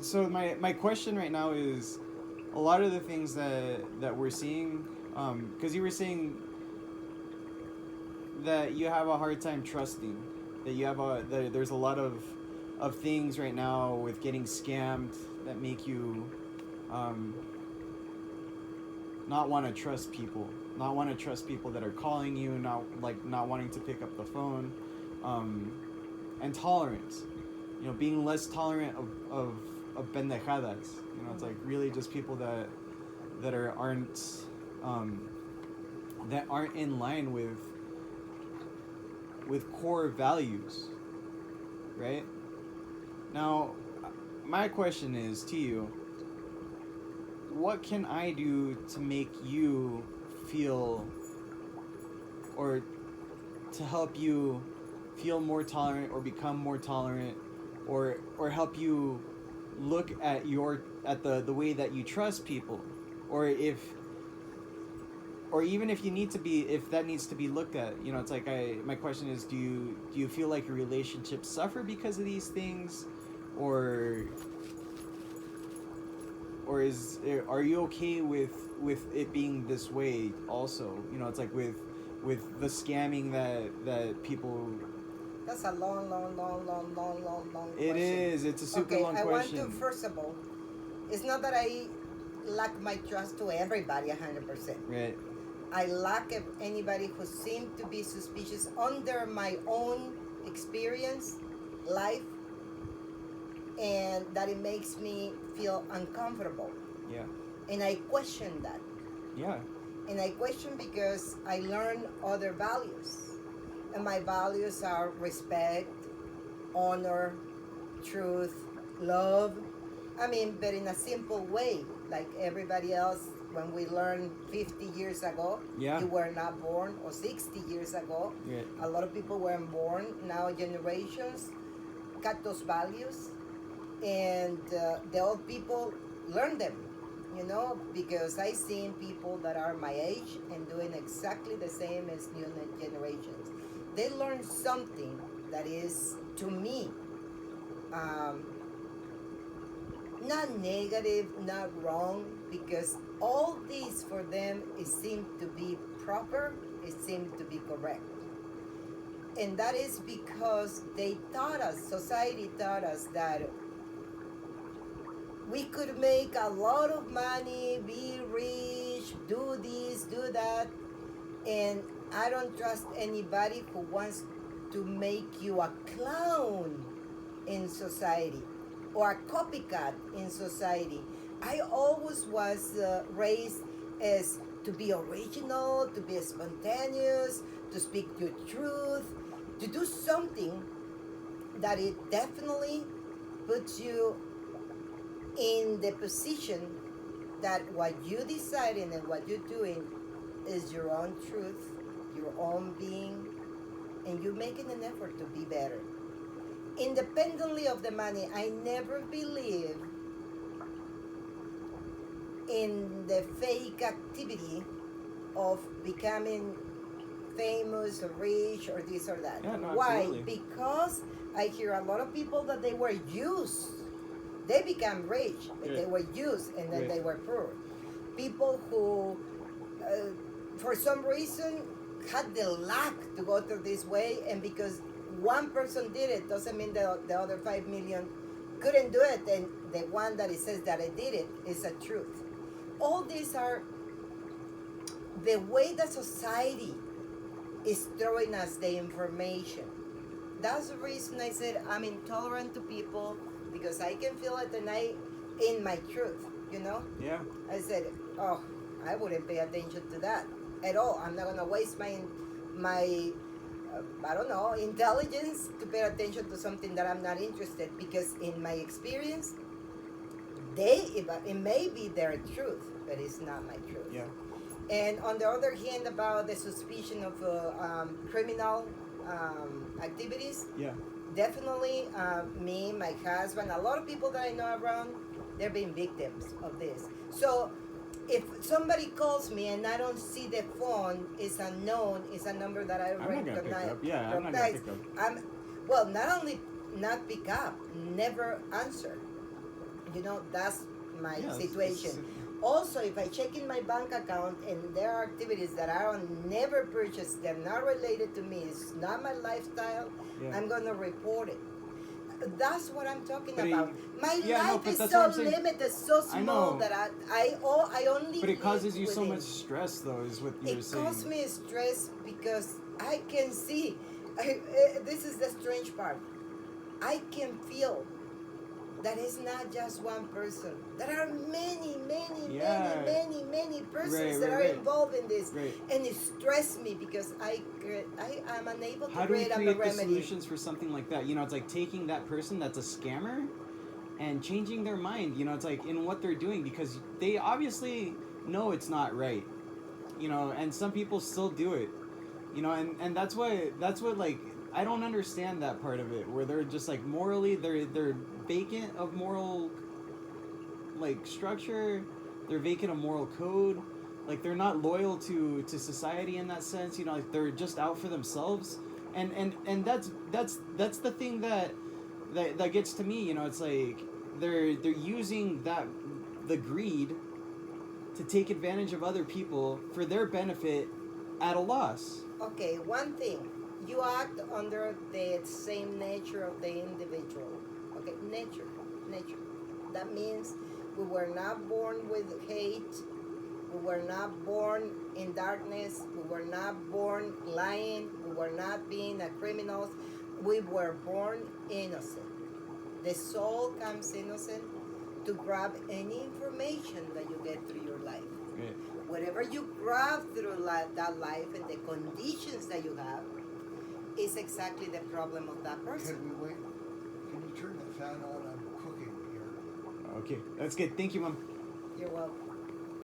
So my question right now is, a lot of the things that we're seeing, because you were saying that you have a hard time trusting, that you have there's a lot of things right now with getting scammed that make you um, not want to trust people, not want to trust people that are calling you, not wanting to pick up the phone, um, and tolerance. Being less tolerant of pendejadas. It's like really just people that um, that aren't in line with core values, right? Now, my question is to you: what can I do to make you feel, or to help you feel more tolerant, or become more tolerant, or help you look at the way that you trust people, or if or even if you need to be if that needs to be looked at. It's like, my question is, do you feel like your relationships suffer because of these things, or is are you okay with it being this way also? It's like with the scamming that people. That's a long, long, long, long, long, long, long It question. is, it's a super Okay, long I want to, question. first of all, it's not that I lack my trust to everybody 100%. Right. I lack of anybody who seemed to be suspicious under my own experience, life, and that it makes me feel uncomfortable. Yeah. And I question that. Yeah. And I question because I learn other values. And my values are respect, honor, truth, love. I mean, but in a simple way, like everybody else, when we learned 50 years ago, Yeah. you were not born, or 60 years ago, Yeah. a lot of people weren't born. Now, generations got those values, and the old people learn them, because I seen people that are my age and doing exactly the same as new generations. They learn something that is, to me, um, not negative, not wrong, because all these for them, it seemed to be proper, it seemed to be correct. And that is because they taught us, society taught us that we could make a lot of money, be rich, do this, do that. And I don't trust anybody who wants to make you a clown in society or a copycat in society. I always was raised as to be original, to be spontaneous, to speak your truth, to do something that it definitely puts you in the position that what you deciding and what you're doing is your own truth, your own being, and you're making an effort to be better. Independently of the money, I never believe in the fake activity of becoming famous or rich or this or that. Yeah, no, Why? absolutely. Because I hear a lot of people that they were used. They become rich, but Yeah. they were used and then Yeah. they were poor. People who, for some reason, had the luck to go through this way, and because one person did it doesn't mean the other 5 million couldn't do it, and the one that it says that I did it is a truth. All these are the way that society is throwing us the information. That's the reason I said I'm intolerant to people, because I can feel it and I in my truth. Yeah. I said, oh, I wouldn't pay attention to that at all. I'm not gonna waste my I don't know, intelligence to pay attention to something that I'm not interested, because in my experience, it may be their truth, but it's not my truth. Yeah. And on the other hand, about the suspicion of criminal activities, Yeah. definitely me, my husband, a lot of people that I know around, they're being victims of this. So if somebody calls me and I don't see the phone, it's unknown, it's a number that I I'm not gonna pick recognize. up. Yeah, I'm not gonna pick up. I'm, well, not only not pick up, never answer. You know, that's my Yeah, situation. Also, if I check in my bank account and there are activities that I don't never purchase, they're not related to me, it's not my lifestyle, yeah. I'm gonna report it. That's what I'm talking But about. My yeah, no, life but is that's so what I'm saying. limited, so I small know. that I only But it causes live you so within. much stress, though, is what you're It saying. causes me stress because I can see. This is the strange part. I can feel that it's not just one person. There are many, many, Yeah. many persons Right, that right, are right. involved in this, Right. and it stresses me because I am unable to How do we create a create the remedy. solutions for something like that? You know, it's like taking that person that's a scammer and changing their mind. You know, it's like in what they're doing because they obviously know it's not right. You know, and some people still do it. You know, and that's what like I don't understand that part of it where they're just like morally they're vacant of moral like structure, they're vacant of moral code, like they're not loyal to society in that sense. You know, like they're just out for themselves, and that's the thing that gets to me. You know, it's like they're using that the greed to take advantage of other people for their benefit at a loss. Okay, one thing. You act under the same nature of the individual. Okay, nature. That means we were not born with hate. We were not born in darkness. We were not born lying. We were not being a criminals. We were born innocent. The soul comes innocent to grab any information that you get through your life. Right. Whatever you grab through that life and the conditions that you have is exactly the problem of that person. Can we wait? Can you turn the fan on? I'm cooking here. Okay, that's good. Thank you, Mom. You're welcome.